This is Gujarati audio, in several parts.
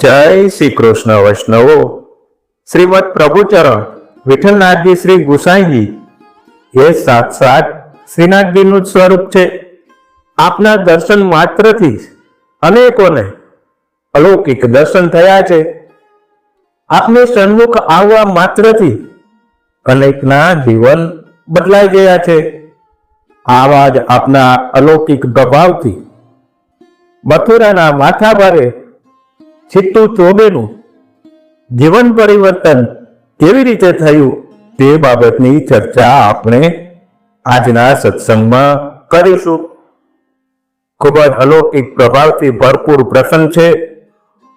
જય શ્રી કૃષ્ણ વૈષ્ણવો. શ્રીમદ પ્રભુચરણ વિઠ્ઠલનાથજી શ્રી ગુસાઈજી એ સાક્ષાત શ્રીનાથજીનું સ્વરૂપ છે. આપના દર્શન માત્રથી જ અનેકોને અલૌકિક દર્શન થયા છે. આપને સન્મુખ આવવા માત્રથી અનેકના જીવન બદલાઈ ગયા છે. આવા જ આપના અલૌકિક પ્રભાવથી મથુરાના માથા ભારે છીટ્ટુ ચોબેનું જીવન પરિવર્તન કેવી રીતે થયું તે બાબતની ચર્ચા આપણે આજના સત્સંગમાં કરીશું. ખૂબ જ અલૌકિક પ્રભાવથી ભરપૂર પ્રસંગ છે,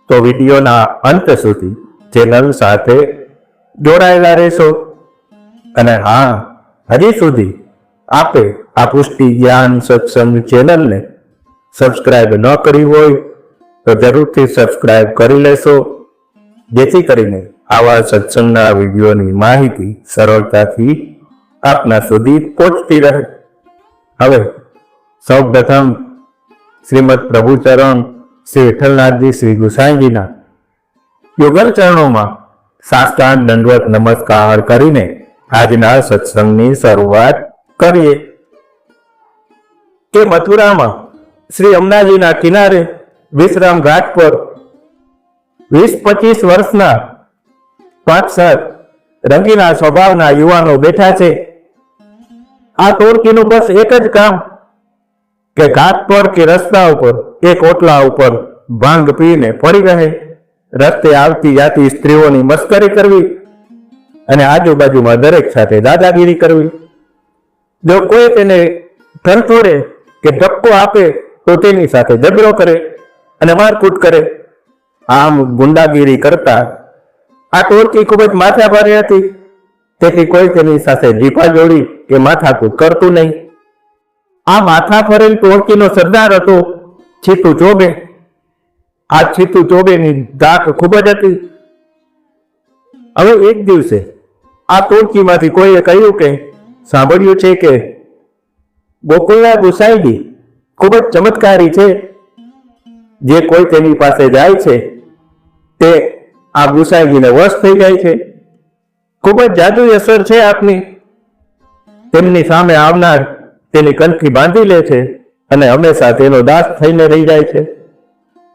તો વિડીયોના અંત સુધી ચેનલ સાથે જોડાયેલા રહેશો. અને હા, હજી સુધી આપે આ પુષ્ટિ જ્ઞાન સત્સંગ ચેનલને સબસ્ક્રાઇબ ન કરી હોય તો જરૂરથી સબસ્ક્રાઇબ કરી લેશો, જેથી કરીને આવા સત્સંગના વિડીયોની માહિતી સરળતાથી આપના સુધી પહોંચતી રહે. હવે સૌ પ્રથમ શ્રીમદ પ્રભુચરણ શ્રી વિઠ્ઠલનાથજી શ્રી ગુસાઈજીના યુગલ ચરણોમાં સાષ્ટાંગ દંડવત નમસ્કાર કરીને આજના સત્સંગની શરૂઆત કરીએ. કે મથુરામાં શ્રી અમનાજીના કિનારે વિશ્રામ ઘાટ પર 20-25 વર્ષના 5-7 રંગીલા સ્વભાવના યુવાનો બેઠા છે. આ ટોળકીનું બસ એક જ કામ કે ઘાટ પર કે રસ્તા ઉપર એક ઓટલા ઉપર ભાંગ પીને પડી રહે, રસ્તે આવતી જાતી સ્ત્રીઓની મસ્કરી કરવી અને આજુબાજુમાં દરેક સાથે દાદાગીરી કરવી. જો કોઈ તેને ધરથોડે કે ધક્કો આપે તો તેની સાથે ઝઘડો કરે અને મારકૂટ કરે. આમ ગુંડાગીરી કરતા આ ટોળકી ખૂબ જ માથાભારે હતી. તેથી કોઈ તેની સાથે જીભા જોડી કે માથાકૂટ કરતું નહીં. આ માથા ફરેલ ટોળકીનો સરદાર હતો છીટ્ટુ ચોબે. આ છીટ્ટુ ચોબેની ધાક ખૂબ જ હતી. હવે એક દિવસે આ ટોળકીમાંથી કોઈએ કહ્યું કે સાંભળ્યું છે કે ગોકુળના ગુસાઈજી ખૂબ જ ચમત્કારી છે. જે કોઈ તેની પાસે જાય છે તે આ ગુસાઈજીને વશ થઈ જાય છે. ખૂબ જ જાદુઈ અસર છે આપની. તેમની સામે આવનાર તેની કંઠી બાંધી લે છે અને હંમેશા તેનો દાસ થઈને રહી જાય છે.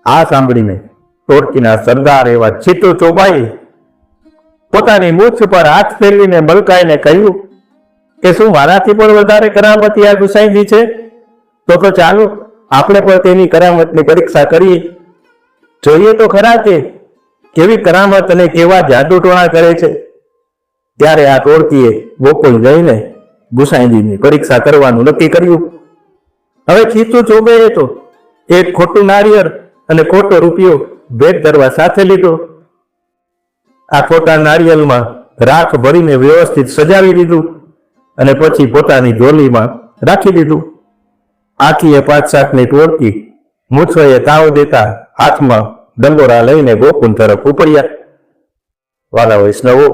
આ સાંભળીને ટોળકીના સરદાર એવા છીટ્ટુ ચોબાએ પોતાની મૂછ પર હાથ ફેરવીને મલકાઈને કહ્યું કે શું મારાથી પણ વધારે કરામતી આ ગુસાઈજી છે? તો ચાલો આપણે પણ તેની કરામતની પરીક્ષા કરીએ. જોઈએ તો ખરા કે કેવી કરામત અને કેવા જાદુ ટોણા કરે છે. ત્યારે આ ટોળકીએ ગોકુળ જઈને ગુસાઈજીની પરીક્ષા કરવાનું નક્કી કર્યું. હવે છીટ્ટુ ચોબેએ તો એક ખોટું નારિયેળ અને ખોટો રૂપિયો ભેટ ધરવા સાથે લીધો. આ ખોટા નારિયેળમાં રાખ ભરીને વ્યવસ્થિત સજાવી દીધું અને પછી પોતાની ઝોલીમાં રાખી દીધું. આખીએ 5-7ની ટોળકી મૂછોએ તાવ દેતા હાથમાં ડંગોરા લઈને ગોકુળ તરફ ઉપડ્યા. વાલા વૈષ્ણવો,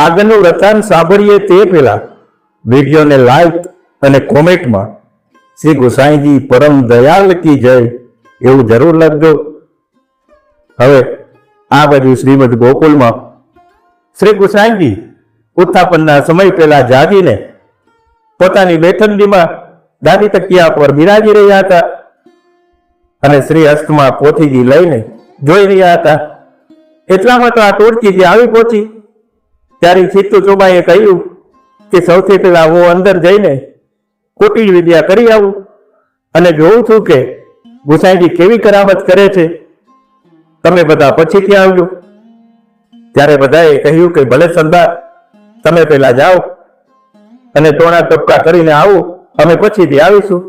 આગળનું વૃત્તાંત સાંભળીએ તે પહેલા વિડીયોને લાઈક અને કોમેન્ટમાં શ્રી ગુસાઈજી પરમ દયાલ કી જય એવું જરૂર લખજો. હવે આ બાજુ શ્રીમદ ગોકુળમાં શ્રી ગુસાઈજી ઉત્થાપનના સમય પહેલા જાગીને પોતાની બેઠંડીમાં દાદી તકિયા પર બિરાજી રહ્યા હતા અને શ્રી હસ્તમાં પોથીજી લઈને જોઈ રહ્યા હતા. એટલામાં તો આ ટોળકી જે આવી પહોંચી ત્યારે છીટ્ટુ ચોબાએ કહ્યું કે સૌથી પહેલા હું અંદર જઈને કુટિલ વિદ્યા કરી આવું અને જોઉં છું કે ગુસાઈજી કેવી કરામત કરે છે. તમે બધા પછીથી આવજો. ત્યારે બધાએ કહ્યું કે ભલે સરદાર, તમે પહેલા જાઓ અને ટોણા ટપકા કરીને આવો, અમે પછીથી આવીશું.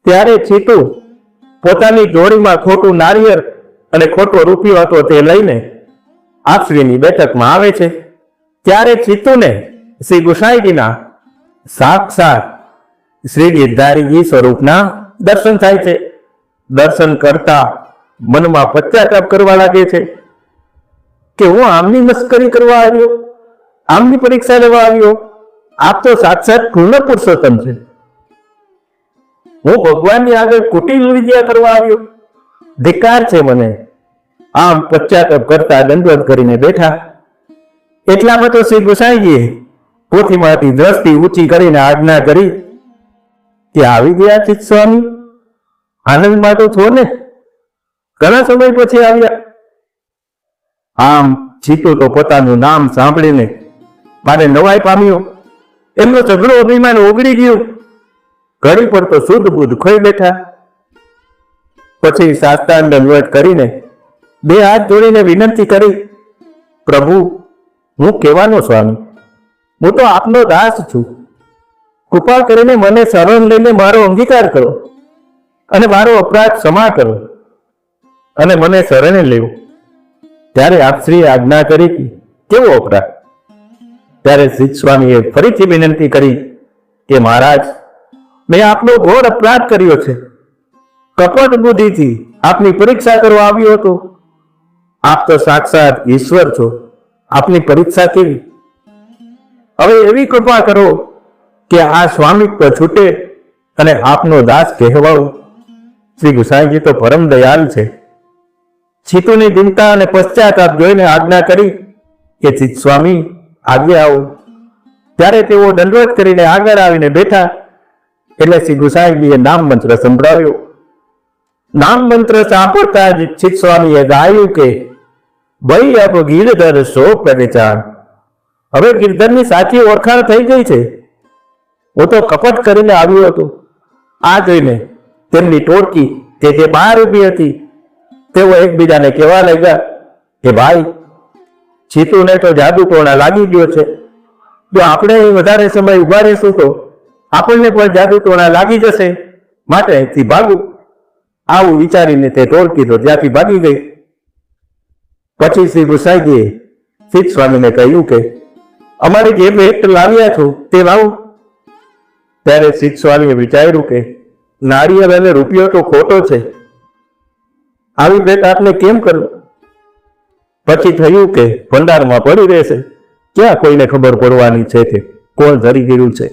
ત્યારે છીટ્ટુ પોતાની જોડીમાં ખોટું નારિયેળ અને ખોટો રૂપિયો હતો તે લઈને આપશ્રીની બેઠકમાં આવે છે. ત્યારે છીટ્ટુને શ્રી ગુસાઈજીના સાક્ષાત શ્રી ગિરધારીજી સ્વરૂપના દર્શન થાય છે. દર્શન કરતા મનમાં પશ્ચાતાપ કરવા લાગે છે કે હું આમની મસ્કરી કરવા આવ્યો, આમની પરીક્ષા લેવા આવ્યો. આપ તો સાક્ષાત પૂર્ણ પુરુષોત્તમ છે. હું ભગવાનની આગળ કુટિલ વિદ્યા કરવા આવ્યો. ધિક્કાર છે મને. આમ પશ્ચાતાપ કરતા દંડવત કરીને બેઠા. એટલામાં તો શ્રી ગુસાઈજીએ પોથીમાંથી દ્રષ્ટિ ઊંચી કરીને આજ્ઞા કરી કે આવી ગયા ચિત્ત સ્વામી, આનંદમાં તો છો ને? ઘણા સમય પછી આવ્યા. આમ ચિત્તો તો પોતાનું નામ સાંભળીને મારે નવાઈ પામ્યો. એમનો ઝઘડો અભિમાન ઓગળી ગયું. ઘડી પર તો શુદ્ધ બુદ્ધ ખોઈ બેઠા. પછી સાષ્ટાંગ દંડવત કરીને બે હાથ જોડીને વિનંતી કરી, પ્રભુ, હું કહેવાનો સ્વામી, હું તો આપનો દાસ છું. કૃપા કરીને મને શરણ લઈને મારો અંગીકાર કરો અને મારો અપરાધ ક્ષમા કરો અને મને શરણે લેવો. ત્યારે આપશ્રીએ આજ્ઞા કરી, કેવો અપરાધ? ત્યારે શ્રી સ્વામીએ ફરીથી વિનંતી કરી કે મહારાજ, મેં આપનો ઘોર અપરાધ કર્યો છે. કપટ બુદ્ધિથી આપની પરીક્ષા કરવા આવ્યો હતો. આપ તો સાક્ષાત ઈશ્વર છો, આપની પરીક્ષા કેવી? હવે એવી કૃપા કરો કે આ સ્વામિત્વ છૂટે અને આપનો દાસ કહેવાઉં. શ્રી ગુસાઈજી તો પરમ દયાલ છે. ચિત્તોની ચિંતા અને પશ્ચાતાપ જોઈને આજ્ઞા કરી કે ચિત્ત સ્વામી, આગે આવો. ત્યારે તેઓ દંડવત કરીને આગળ આવીને બેઠા. એટલે શ્રી ગુસાઈજીએ નામ મંત્ર સંભળાવ્યો. નામ મંત્ર સાંભળતા જ ચિત્ત સ્વામીએ ગાયું કે ભાઈ અબ ગીરધર સો પહેચાન. હવે ગીરધરની સાચી ઓળખાણ થઈ ગઈ છે. હું તો કપટ કરીને આવ્યો હતો. આ જોઈને તેમની ટોળકી કે જે બહાર ઊભી હતી તેઓ એકબીજાને કહેવા લાગ્યા કે ભાઈ, ચિત્તુને તો જાદુ ટોણા લાગી ગયો છે. જો આપણે વધારે સમય ઉભા રહીશું તો આપણને પણ જાદુ ટોણા લાગી જશે. માટે અહીંથી ભાગવું. આવું વિચારીને તે ટોળકી તો ત્યાંથી ભાગી ગઈ. પછી શ્રી ગુસાઈજીએ ચિત્ત સ્વામીને કહ્યું કે અમારે જે ભેટ લાવ્યા છો તે લાવો. ત્યારે ચિત્ત સ્વામીએ વિચાર્યું કે નારિયેળ અને રૂપિયો તો ખોટો છે, આવી ભેટ આપને કેમ કરવું? પછી થયું કે ભંડારમાં પડી રહેશે, ક્યાં કોઈને ખબર પડવાની છે કે કોણ ધરી ગયું છે.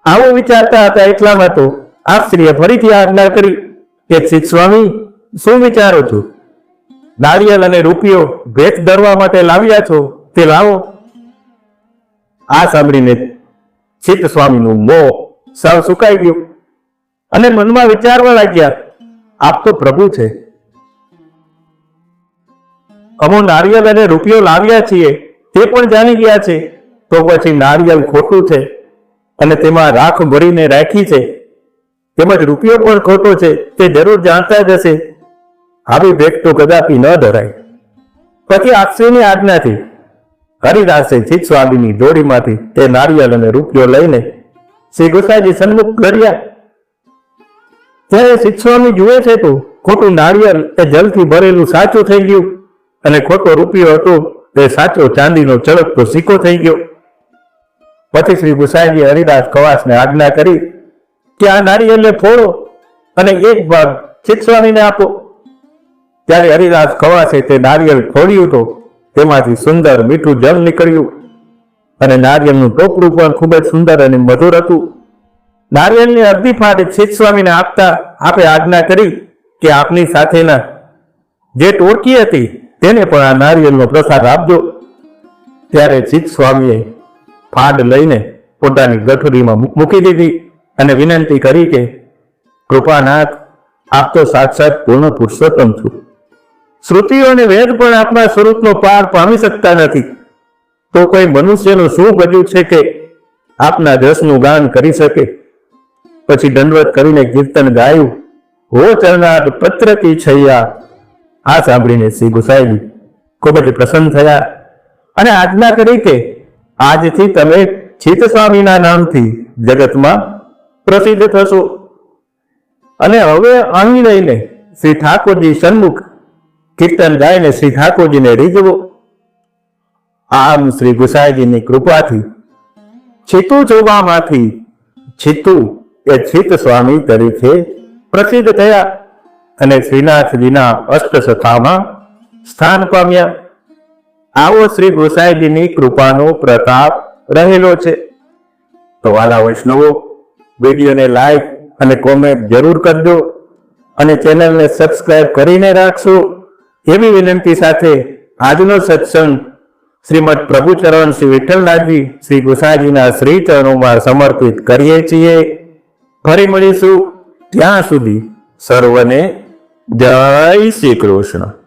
આવું વિચારતા હતા એટલામાં તો આપશ્રીએ ફરીથી આજ્ઞા કરી કે ચિત્ત સ્વામી, શું વિચારો છો? નારિયેળ અને રૂપિયો ભેટ ધરવા માટે લાવ્યા છો તે લાવો. આ સાંભળીને ચિત્ત સ્વામીનું મોં સાવ સુકાઈ ગયું અને મનમાં વિચારવા લાગ્યા, આપ તો પ્રભુ છે. અમો નારિયેળ અને રૂપિયો લાવ્યા છીએ તે પણ જાણી ગયા છે, તો પછી નારિયેળ ખોટું છે અને તેમાં રાખ ભરીને રાખી છે, તેમજ રૂપિયો પણ ખોટો છે તે જરૂર જાણતા જ હશે. આવી ભેટ તો કદાપી ન ધરાય. પછી આપશ્રીની આજ્ઞાથી હરિદાસે ચિત્ત સ્વામીની જોડીમાંથી તે નારિયેળ અને રૂપિયો લઈને શ્રી ગુસાઈજી સન્મુખ કર્યા. ત્યારે ચિત્ત સ્વામી જુએ છે તો ખોટું નારિયેળ એ જલથી ભરેલું સાચું થઈ ગયું અને ખોટો રૂપિયો હતો તે સાચો ચાંદીનો ચળકતો સિક્કો થઈ ગયો. પછી શ્રી ગુસાઈજી હરિદાસ ખવાસને આજ્ઞા કરી કે આ નારિયેળને ફોડો અને એક ભાગ ચિત્ત સ્વામીને આપો. ત્યારે હરિદાસ ખવાસે તે નારિયેળ ફોડ્યું તો તેમાંથી સુંદર મીઠું જળ નીકળ્યું અને નારિયેળનું ટોપરું પણ ખૂબ જ સુંદર અને મધુર હતું. નારિયેળની અડધી ફાટ ચિત્ત સ્વામીને આપતા આપે આજ્ઞા કરી કે આપની સાથેના જે ટોળકી હતી તેને પણ આ નારિયેળનો પ્રસાદ આપજો. ત્યારે ચિત્ત સ્વામીએ ફાડ લઈને પોતાની ગઠરીમાં મૂકી દીધી અને વિનંતી કરી કે કૃપાનાથ, આપ તો સાક્ષાત પૂર્ણ પુરુષોત્તમ છો. શ્રુતિઓ અને વેદ પણ આપના સ્વરૂપનો પાર પામી શકતા નથી, તો કોઈ મનુષ્યનું શું કર્યું છે કે આપના જસનું ગાન કરી શકે? પછી દંડવત કરીને કીર્તન ગાયું, હો ચરણાટ પત્ર કી છૈયા. આ સાંભળીને શ્રી ગુસાઈજી ખૂબ જ પ્રસન્ન થયા અને આજ્ઞા કરી કે આજથી તમે ચિત્ત સ્વામીના નામથી જગતમાં પ્રસિદ્ધ થશો. અને હવે અહીં લઈને શ્રી ઠાકોરજી સન્મુખ કીર્તન ગાઈને શ્રી ઠાકોરજીને રીઝવો. આમ શ્રી ગુસાઈજીની કૃપાથી ચિત્તુ ચોબામાંથી ચિત્તુ એ ચિત્ત સ્વામી તરીકે પ્રસિદ્ધ થયા અને શ્રીનાથજીના અષ્ટસખામાં સ્થાન પામ્યા. આવો શ્રી ગુસાઈજીની કૃપાનો પ્રતાપ રહેલો છે. તો વાલા વૈષ્ણવો, વિડીયોને લાઈક અને કોમેન્ટ જરૂર કરજો અને ચેનલને સબસ્ક્રાઇબ કરીને રાખશો એવી વિનંતી સાથે આજનો સત્સંગ શ્રીમદ પ્રભુચરણ શ્રી વિઠ્ઠલનાથજી શ્રી ગુસાઈજીના શ્રી ચરણોમાં સમર્પિત કરીએ છીએ. ફરી મળીશું. ત્યાં સુધી સર્વને જય શ્રી કૃષ્ણ.